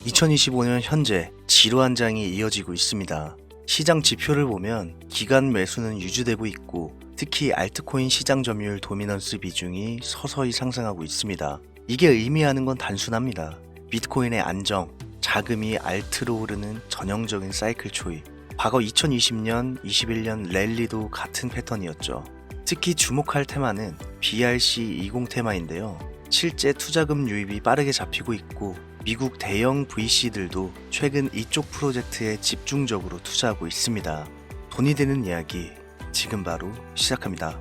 2025년 현재 지루한 장이 이어지고 있습니다. 시장 지표를 보면 기간 매수는 유지되고 있고 특히 알트코인 시장 점유율 도미넌스 비중이 서서히 상승하고 있습니다. 이게 의미하는 건 단순합니다. 비트코인의 안정, 자금이 알트로 오르는 전형적인 사이클 초입. 과거 2020년, 21년 랠리도 같은 패턴이었죠. 특히 주목할 테마는 BRC20 테마인데요. 실제 투자금 유입이 빠르게 잡히고 있고 미국 대형 VC들도 최근 이쪽 프로젝트에 집중적으로 투자하고 있습니다. 돈이 되는 이야기 지금 바로 시작합니다.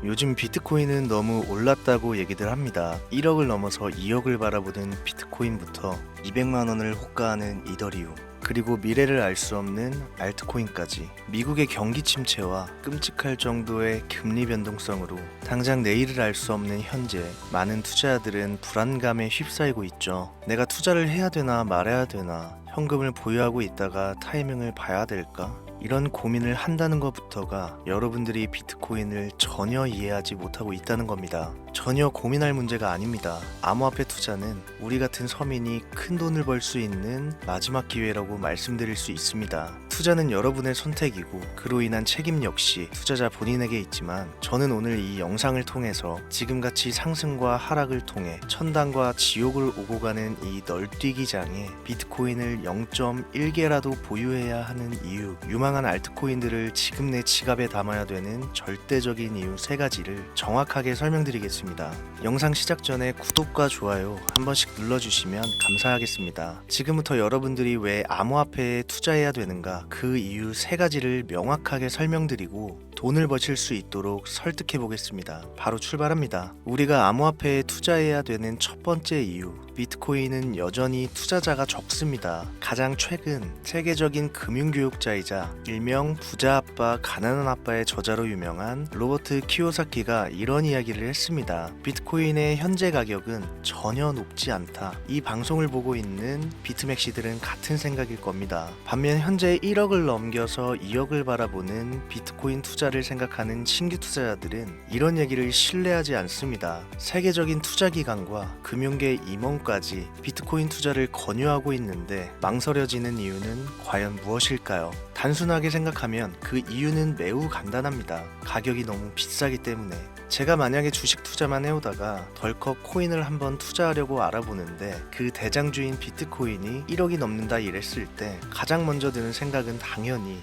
요즘 비트코인은 너무 올랐다고 얘기들 합니다. 1억을 넘어서 2억을 바라보는 비트코인부터 200만 원을 호가하는 이더리움, 그리고 미래를 알 수 없는 알트코인까지 미국의 경기 침체와 끔찍할 정도의 금리 변동성으로 당장 내일을 알 수 없는 현재 많은 투자자들은 불안감에 휩싸이고 있죠. 내가 투자를 해야 되나 말아야 되나, 현금을 보유하고 있다가 타이밍을 봐야 될까? 이런 고민을 한다는 것부터가 여러분들이 비트코인을 전혀 이해하지 못하고 있다는 겁니다. 전혀 고민할 문제가 아닙니다. 암호화폐 투자는 우리 같은 서민이 큰 돈을 벌 수 있는 마지막 기회라고 말씀드릴 수 있습니다. 투자는 여러분의 선택이고 그로 인한 책임 역시 투자자 본인에게 있지만, 저는 오늘 이 영상을 통해서 지금같이 상승과 하락을 통해 천당과 지옥을 오고 가는 이 널뛰기장에 비트코인을 0.1개라도 보유해야 하는 이유, 유망한 알트코인들을 지금 내 지갑에 담아야 되는 절대적인 이유 3가지를 정확하게 설명드리겠습니다. 영상 시작 전에 구독과 좋아요 한 번씩 눌러주시면 감사하겠습니다. 지금부터 여러분들이 왜 암호화폐에 투자해야 되는가, 그 이유 3가지를 명확하게 설명드리고 돈을 버실 수 있도록 설득해 보겠습니다. 바로 출발합니다. 우리가 암호화폐에 투자해야 되는 첫 번째 이유, 비트코인은 여전히 투자자가 적습니다. 가장 최근 세계적인 금융교육자이자 일명 부자 아빠 가난한 아빠의 저자로 유명한 로버트 키요사키가 이런 이야기를 했습니다. 비트코인의 현재 가격은 전혀 높지 않다. 이 방송을 보고 있는 비트맥시들은 같은 생각일 겁니다. 반면 현재 1억을 넘겨서 2억을 바라보는 비트코인 투자를 생각하는 신규 투자자들은 이런 얘기를 신뢰하지 않습니다. 세계적인 투자기관과 금융계 임원까지 비트코인 투자를 권유하고 있는데 망설여지는 이유는 과연 무엇일까요? 단순하게 생각하면 그 이유는 매우 간단합니다. 가격이 너무 비싸기 때문에. 제가 만약에 주식 투자만 해오다가 덜컥 코인을 한번 투자하려고 알아보는데 그 대장주인 비트코인이 1억이 넘는다 이랬을 때 가장 먼저 드는 생각은 당연히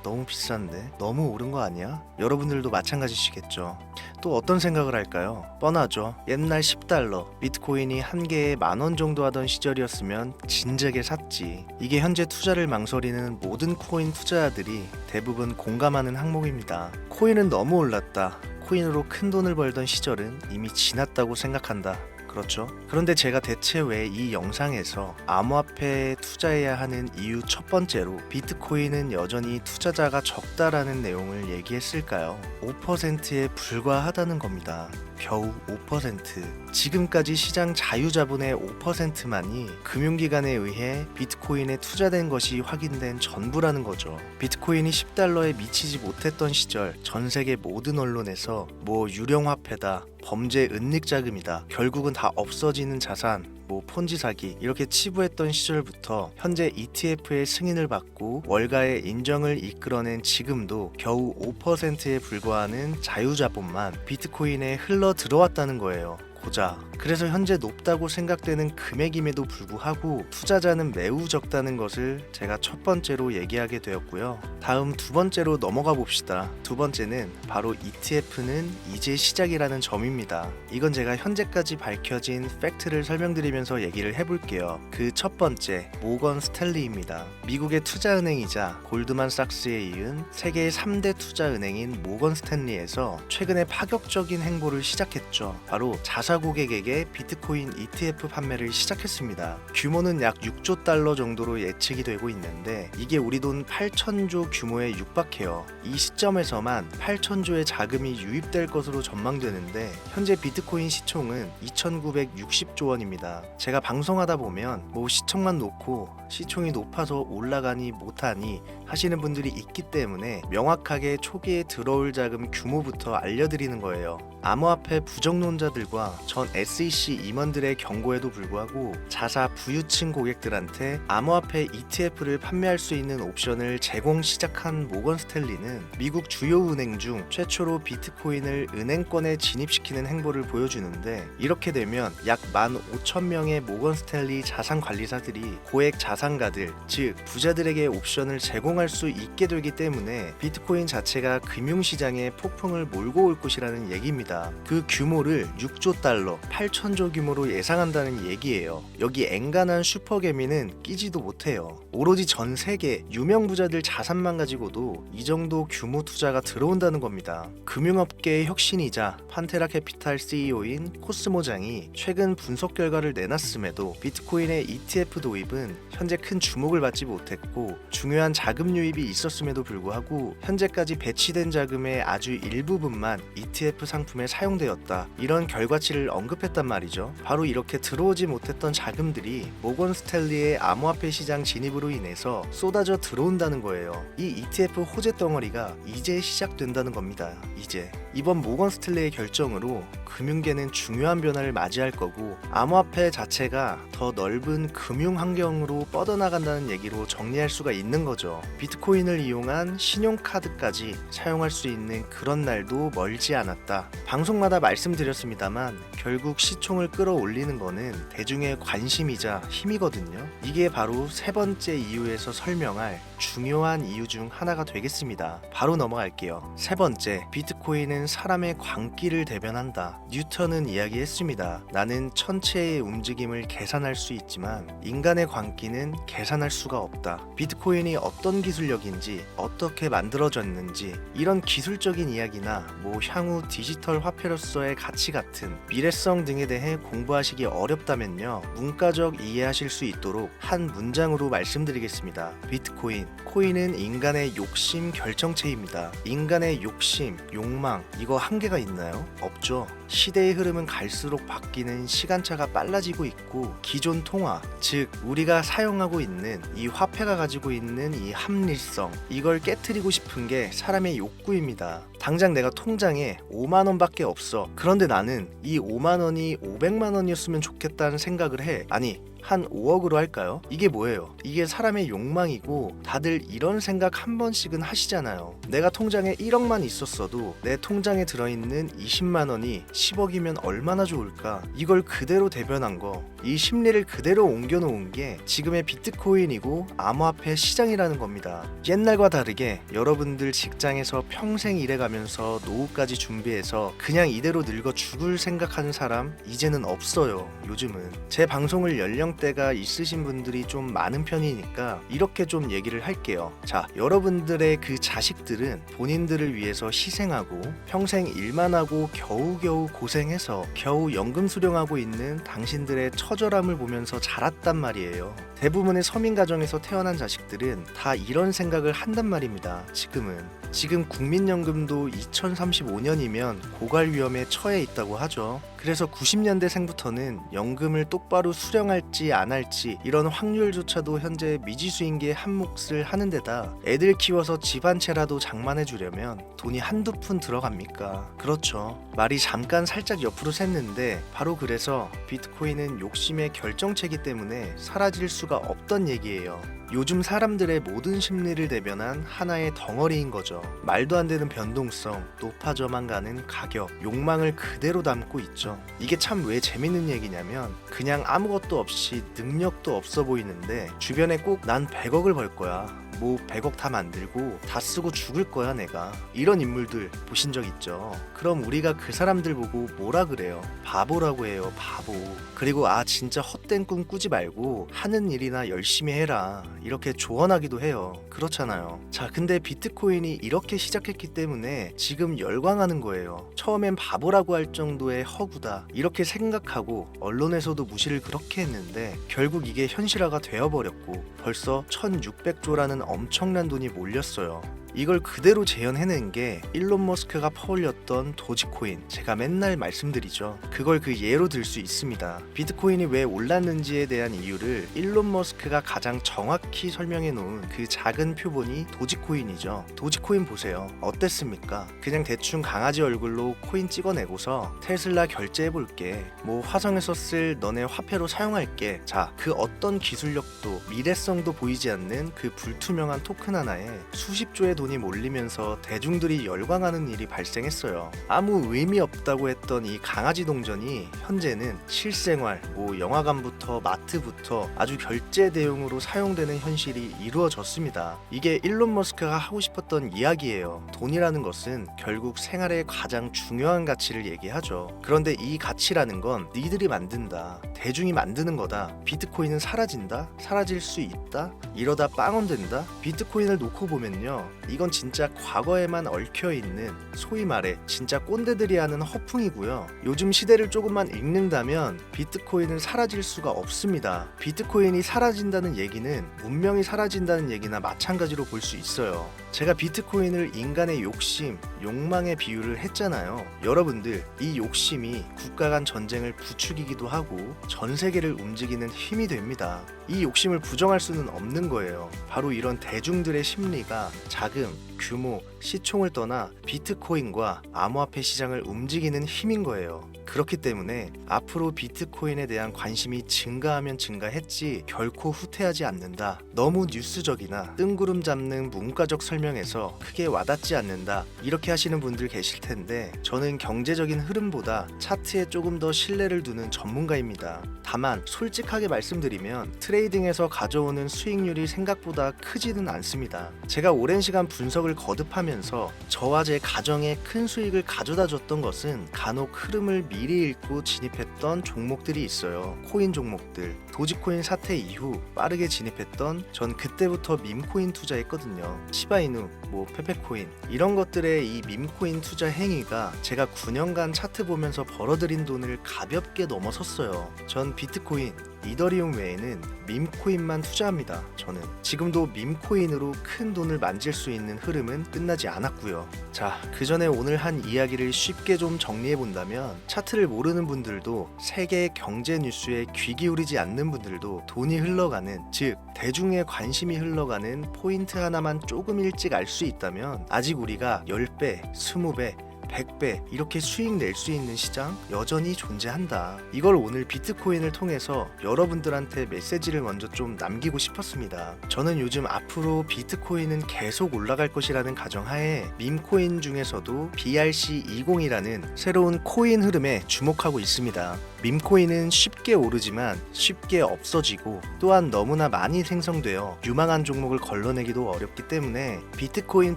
너무 비싼데? 너무 오른 거 아니야? 여러분들도 마찬가지시겠죠. 또 어떤 생각을 할까요? 뻔하죠. 옛날 10달러, 비트코인이 한 개에 10,000원 정도 하던 시절이었으면 진작에 샀지. 이게 현재 투자를 망설이는 모든 코인 투자자들이 대부분 공감하는 항목입니다. 코인은 너무 올랐다. 코인으로 큰 돈을 벌던 시절은 이미 지났다고 생각한다. 그렇죠? 그런데 제가 대체 왜 이 영상에서 암호화폐에 투자해야 하는 이유 첫 번째로 비트코인은 여전히 투자자가 적다라는 내용을 얘기했을까요? 5%에 불과하다는 겁니다. 겨우 5%. 지금까지 시장 자유자본의 5%만이 금융기관에 의해 비트코인에 투자된 것이 확인된 전부라는 거죠. 비트코인이 10달러에 미치지 못했던 시절 전 세계 모든 언론에서 유령화폐다, 범죄 은닉자금이다, 결국은 다 없어지는 자산, 폰지 사기 이렇게 치부했던 시절부터 현재 ETF의 승인을 받고 월가의 인정을 이끌어낸 지금도 겨우 5%에 불과하는 자유자본만 비트코인에 흘러 들어왔다는 거예요. 고작. 그래서 현재 높다고 생각되는 금액임에도 불구하고 투자자는 매우 적다는 것을 제가 첫 번째로 얘기하게 되었고요. 다음 두 번째로 넘어가 봅시다. 두 번째는 바로 ETF는 이제 시작이라는 점입니다. 이건 제가 현재까지 밝혀진 팩트를 설명드리면서 얘기를 해볼게요. 그 첫 번째, 모건 스탠리입니다. 미국의 투자은행이자 골드만삭스에 이은 세계의 3대 투자은행인 모건 스탠리에서 최근에 파격적인 행보를 시작했죠. 바로 자산 자사 고객에게 비트코인 ETF 판매를 시작했습니다. 규모는 약 6조 달러 정도로 예측이 되고 있는데 이게 우리 돈 8천조 규모에 육박해요. 이 시점에서만 8천조의 자금이 유입될 것으로 전망되는데 현재 비트코인 시총은 2,960조 원입니다. 제가 방송하다 보면 뭐 시총만 놓고 시총이 높아서 올라가니 못하니 하시는 분들이 있기 때문에 명확하게 초기에 들어올 자금 규모부터 알려드리는 거예요. 암호화폐 부정론자들과 전 SEC 임원들의 경고에도 불구하고 자사 부유층 고객들한테 암호화폐 ETF를 판매할 수 있는 옵션을 제공 시작한 모건 스탠리는 미국 주요 은행 중 최초로 비트코인을 은행권에 진입시키는 행보를 보여주는데 이렇게 되면 약 15,000명의 모건 스탠리 자산 관리사들이 고액 자산가들, 즉 부자들에게 옵션을 제공할 수 있게 되기 때문에 비트코인 자체가 금융시장에 폭풍을 몰고 올 것이라는 얘기입니다. 그 규모를 6조 달러, 8천조 규모로 예상한다는 얘기예요. 여기 엔간한 슈퍼개미는 끼지도 못해요. 오로지 전 세계 유명 부자들 자산만 가지고도 이 정도 규모 투자가 들어온다는 겁니다. 금융업계의 혁신이자 판테라 캐피탈 CEO인 코스모장이 최근 분석 결과를 내놨음에도 비트코인의 ETF 도입은 현재 큰 주목을 받지 못했고 중요한 자금 유입이 있었음에도 불구하고 현재까지 배치된 자금의 아주 일부분만 ETF 상품에 사용되었다. 이런 결과치를 언급했단 말이죠. 바로 이렇게 들어오지 못했던 자금들이 모건 스탠리의 암호화폐 시장 진입으로 인해서 쏟아져 들어온다는 거예요. 이 ETF 호재 덩어리가 이제 시작된다는 겁니다. 이제 이번 모건 스탠리의 결정으로 금융계는 중요한 변화를 맞이할 거고 암호화폐 자체가 더 넓은 금융 환경으로 뻗어나간다는 얘기로 정리할 수가 있는 거죠. 비트코인을 이용한 신용카드까지 사용할 수 있는 그런 날도 멀지 않았다. 방송마다 말씀드렸습니다만 결국 시총을 끌어올리는 거는 대중의 관심이자 힘이거든요. 이게 바로 세 번째 이유에서 설명할 중요한 이유 중 하나가 되겠습니다. 바로 넘어갈게요. 세 번째, 비트코인은 사람의 광기를 대변한다. 뉴턴은 이야기했습니다. 나는 천체의 움직임을 계산할 수 있지만 인간의 광기는 계산할 수가 없다. 비트코인이 어떤 기술력인지 어떻게 만들어졌는지 이런 기술적인 이야기나 뭐 향후 디지털 화폐로서의 가치 같은 미래성 등에 대해 공부하시기 어렵다면요, 문과적 이해하실 수 있도록 한 문장으로 말씀드리겠습니다. 비트코인, 코인은 인간의 욕심 결정체입니다. 인간의 욕심, 욕망, 이거 한계가 있나요? 없죠. 시대의 흐름은 갈수록 바뀌는 시간차가 빨라지고 있고 기존 통화, 즉 우리가 사용하고 있는 이 화폐가 가지고 있는 이 합리성, 이걸 깨트리고 싶은 게 사람의 욕구입니다. 당장 내가 통장에 5만 원밖에 없어. 그런데 나는 이 5만 원이 500만 원이었으면 좋겠다는 생각을 해. 아니, 한 5억으로 할까요? 이게 뭐예요? 이게 사람의 욕망이고 다들 이런 생각 한 번씩은 하시잖아요. 내가 통장에 1억만 있었어도 내 통장에 들어있는 20만 원이 10억이면 얼마나 좋을까? 이걸 그대로 대변한 거, 이 심리를 그대로 옮겨놓은 게 지금의 비트코인이고 암호화폐 시장이라는 겁니다. 옛날과 다르게 여러분들 직장에서 평생 일해가면서 노후까지 준비해서 그냥 이대로 늙어 죽을 생각하는 사람 이제는 없어요. 요즘은 제 방송을 연령대가 있으신 분들이 좀 많은 편이니까 이렇게 좀 얘기를 할게요. 자, 여러분들의 그 자식들은 본인들을 위해서 희생하고 평생 일만 하고 겨우겨우 고생해서 겨우 연금 수령하고 있는 당신들의 처절함을 보면서 자랐단 말이에요. 대부분의 서민 가정에서 태어난 자식들은 다 이런 생각을 한단 말입니다. 지금 국민연금도 2035년이면 고갈 위험에 처해 있다고 하죠. 그래서 90년대생부터는 연금을 똑바로 수령할지 안 할지 이런 확률조차도 현재 미지수인 게 한 몫을 하는 데다 애들 키워서 집 한 채라도 장만해 주려면 돈이 한두 푼 들어갑니까? 그렇죠. 말이 잠깐 살짝 옆으로 샜는데 바로 그래서 비트코인은 욕심의 결정체이기 때문에 사라질 수가 없던 얘기예요. 요즘 사람들의 모든 심리를 대변한 하나의 덩어리인 거죠. 말도 안 되는 변동성, 높아져만 가는 가격, 욕망을 그대로 담고 있죠. 이게 참 왜 재밌는 얘기냐면 그냥 아무것도 없이 능력도 없어 보이는데 주변에 꼭 난 100억을 벌 거야, 뭐 100억 다 만들고 다 쓰고 죽을 거야 내가. 이런 인물들 보신 적 있죠? 그럼 우리가 그 사람들 보고 뭐라 그래요? 바보라고 해요, 바보. 그리고 진짜 헛된 꿈 꾸지 말고 하는 일이나 열심히 해라, 이렇게 조언하기도 해요. 그렇잖아요. 자, 근데 비트코인이 이렇게 시작했기 때문에 지금 열광하는 거예요. 처음엔 바보라고 할 정도의 허구다 이렇게 생각하고 언론에서도 무시를 그렇게 했는데 결국 이게 현실화가 되어버렸고 벌써 1600조라는 엄청난 돈이 몰렸어요. 이걸 그대로 재현해낸 게 일론 머스크가 퍼올렸던 도지코인. 제가 맨날 말씀드리죠. 그걸 그 예로 들 수 있습니다. 비트코인이 왜 올랐는지에 대한 이유를 일론 머스크가 가장 정확히 설명해 놓은 그 작은 표본이 도지코인이죠. 도지코인 보세요. 어땠습니까? 그냥 대충 강아지 얼굴로 코인 찍어내고서 테슬라 결제해볼게, 뭐 화성에서 쓸 너네 화폐로 사용할게. 자, 그 어떤 기술력도 미래성도 보이지 않는 그 불투명한 토큰 하나에 수십 조의 돈이 몰리면서 대중들이 열광하는 일이 발생했어요. 아무 의미 없다고 했던 이 강아지 동전이 현재는 실생활, 뭐 영화관부터 마트부터 아주 결제 대용으로 사용되는 현실이 이루어졌습니다. 이게 일론 머스크가 하고 싶었던 이야기예요. 돈이라는 것은 결국 생활의 가장 중요한 가치를 얘기하죠. 그런데 이 가치라는 건 니들이 만든다, 대중이 만드는 거다. 비트코인은 사라진다? 사라질 수 있다? 이러다 빵원된다? 비트코인을 놓고 보면요, 이건 진짜 과거에만 얽혀있는 소위 말해 진짜 꼰대들이 하는 허풍이고요. 요즘 시대를 조금만 읽는다면 비트코인은 사라질 수가 없습니다. 비트코인이 사라진다는 얘기는 문명이 사라진다는 얘기나 마찬가지로 볼 수 있어요. 제가 비트코인을 인간의 욕심, 욕망에 비유를 했잖아요. 여러분들, 이 욕심이 국가 간 전쟁을 부추기기도 하고 전 세계를 움직이는 힘이 됩니다. 이 욕심을 부정할 수는 없는 거예요. 바로 이런 대중들의 심리가 자금, 규모, 시총을 떠나 비트코인과 암호화폐 시장을 움직이는 힘인 거예요. 그렇기 때문에 앞으로 비트코인에 대한 관심이 증가하면 증가했지 결코 후퇴하지 않는다. 너무 뉴스적이나 뜬구름 잡는 문과적 설명에서 크게 와닿지 않는다, 이렇게 하시는 분들 계실 텐데 저는 경제적인 흐름보다 차트에 조금 더 신뢰를 두는 전문가입니다. 다만 솔직하게 말씀드리면 트레이딩에서 가져오는 수익률이 생각보다 크지는 않습니다. 제가 오랜 시간 분석을 거듭하면서 저와 제 가정에 큰 수익을 가져다 줬던 것은 간혹 흐름을 미리 읽고 진입했던 종목들이 있어요. 코인 종목들. 도지코인 사태 이후 빠르게 진입했던, 전 그때부터 밈코인 투자했거든요. 시바이누, 뭐 페페코인, 이런 것들의 이 밈코인 투자 행위가 제가 9년간 차트 보면서 벌어들인 돈을 가볍게 넘어섰어요. 전 비트코인, 이더리움 외에는 밈코인만 투자합니다. 저는 지금도 밈코인으로 큰 돈을 만질 수 있는 흐름은 끝나지 않았고요. 자, 그 전에 오늘 한 이야기를 쉽게 좀 정리해 본다면, 차트를 모르는 분들도 세계 경제 뉴스에 귀 기울이지 않는 분들도 돈이 흘러가는, 즉 대중의 관심이 흘러가는 포인트 하나만 조금 일찍 알 수 있다면 아직 우리가 10배, 20배, 100배 이렇게 수익 낼 수 있는 시장 여전히 존재한다. 이걸 오늘 비트코인을 통해서 여러분들한테 메시지를 먼저 좀 남기고 싶었습니다. 저는 요즘 앞으로 비트코인은 계속 올라갈 것이라는 가정하에 밈코인 중에서도 BRC20이라는 새로운 코인 흐름에 주목하고 있습니다. 밈코인은 쉽게 오르지만 쉽게 없어지고 또한 너무나 많이 생성되어 유망한 종목을 걸러내기도 어렵기 때문에 비트코인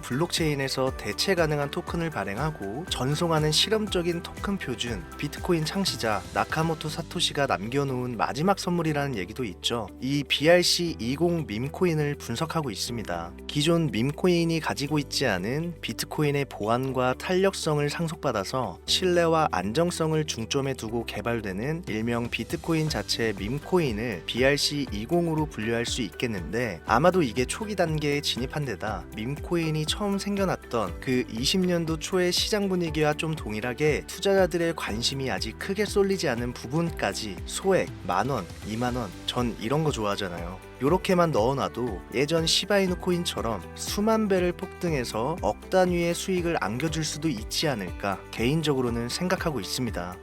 블록체인에서 대체 가능한 토큰을 발행하고 전송하는 실험적인 토큰 표준, 비트코인 창시자 나카모토 사토시가 남겨놓은 마지막 선물이라는 얘기도 있죠. 이 BRC20 밈코인을 분석하고 있습니다. 기존 밈코인이 가지고 있지 않은 비트코인의 보안과 탄력성을 상속받아서 신뢰와 안정성을 중점에 두고 개발된 일명 비트코인 자체의 밈코인을 BRC20으로 분류할 수 있겠는데, 아마도 이게 초기 단계에 진입한 데다 밈코인이 처음 생겨났던 그 20년도 초의 시장 분위기와 좀 동일하게 투자자들의 관심이 아직 크게 쏠리지 않은 부분까지 소액, 만원, 2만원, 전 이런 거 좋아하잖아요. 요렇게만 넣어놔도 예전 시바이누 코인처럼 수만 배를 폭등해서 억 단위의 수익을 안겨줄 수도 있지 않을까 개인적으로는 생각하고 있습니다.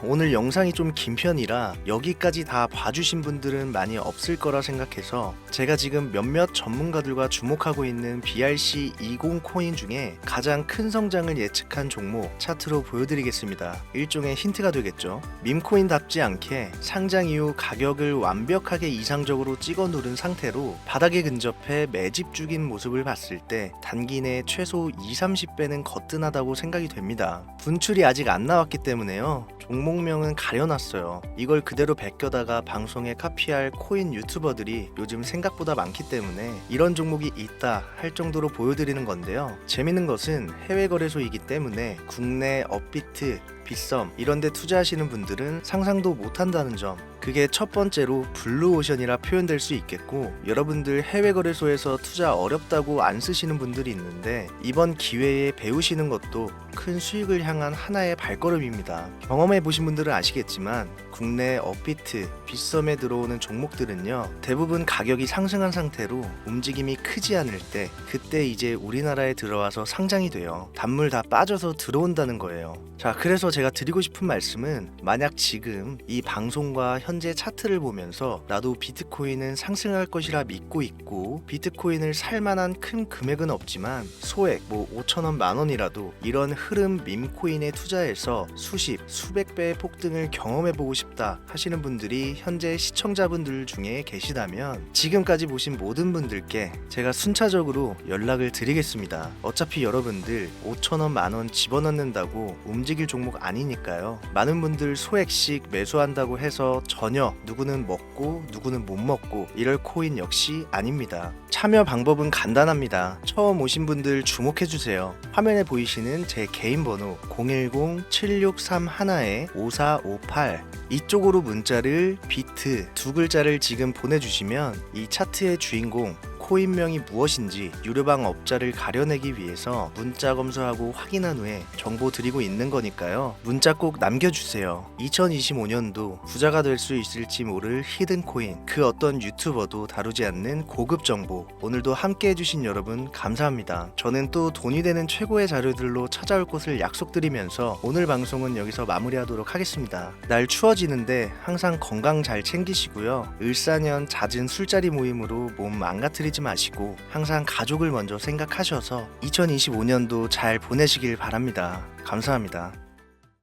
오늘 영상이 좀 긴 편이라 여기까지 다 봐주신 분들은 많이 없을 거라 생각해서 제가 지금 몇몇 전문가들과 주목하고 있는 BRC20 코인 중에 가장 큰 성장을 예측한 종목 차트로 보여드리겠습니다. 일종의 힌트가 되겠죠. 밈코인답지 않게 상장 이후 가격을 완벽하게 이상적으로 찍어 누른 오른 상태로 바닥에 근접해 매집 중인 모습을 봤을 때 단기 내 최소 20-30배는 거뜬하다고 생각이 됩니다. 분출이 아직 안 나왔기 때문에요. 종목명은 가려놨어요. 이걸 그대로 베껴다가 방송에 카피할 코인 유튜버들이 요즘 생각보다 많기 때문에 이런 종목이 있다 할 정도로 보여드리는 건데요. 재밌는 것은 해외 거래소이기 때문에 국내 업비트, 빗썸 이런데 투자하시는 분들은 상상도 못한다는 점, 그게 첫 번째로 블루오션이라 표현될 수 있겠고, 여러분들 해외 거래소에서 투자 어렵다고 안 쓰시는 분들이 있는데 이번 기회에 배우시는 것도 큰 수익을 향한 하나의 발걸음입니다. 경험해 보신 분들은 아시겠지만 국내 업비트, 빗썸에 들어오는 종목들은요, 대부분 가격이 상승한 상태로 움직임이 크지 않을 때, 그때 이제 우리나라에 들어와서 상장이 돼요. 단물 다 빠져서 들어온다는 거예요. 자, 그래서 제가 드리고 싶은 말씀은, 만약 지금 이 방송과 현재 차트를 보면서 나도 비트코인은 상승할 것이라 믿고 있고 비트코인을 살 만한 큰 금액은 없지만 소액 5천원 만원이라도 이런 흐름 밈코인에 투자해서 수십 수백 배의 폭등을 경험해보고 싶다 하시는 분들이 현재 시청자분들 중에 계시다면 지금까지 보신 모든 분들께 제가 순차적으로 연락을 드리겠습니다. 어차피 여러분들 5천원 만원 집어넣는다고 움직일 종목 아니니까요. 많은 분들 소액씩 매수한다고 해서 전혀 누구는 먹고 누구는 못 먹고 이럴 코인 역시 아닙니다. 참여 방법은 간단합니다. 처음 오신 분들 주목해주세요. 화면에 보이시는 제 개인 번호 010-7631-5458 이쪽으로 문자를 비트 두 글자를 지금 보내주시면 이 차트의 주인공 코인명이 무엇인지 유료방 업자를 가려내기 위해서 문자 검수하고 확인한 후에 정보 드리고 있는 거니까요. 문자 꼭 남겨주세요. 2025년도 부자가 될 수 있을지 모를 히든코인, 그 어떤 유튜버도 다루지 않는 고급 정보, 오늘도 함께 해주신 여러분 감사합니다. 저는 또 돈이 되는 최고의 자료들로 찾아올 곳을 약속드리면서 오늘 방송은 여기서 마무리하도록 하겠습니다. 날 추워지는데 항상 건강 잘 챙기시고요. 을사년 잦은 술자리 모임으로 몸 망가뜨리지 마시고 항상 가족을 먼저 생각하셔서 2025년도 잘 보내시길 바랍니다. 감사합니다.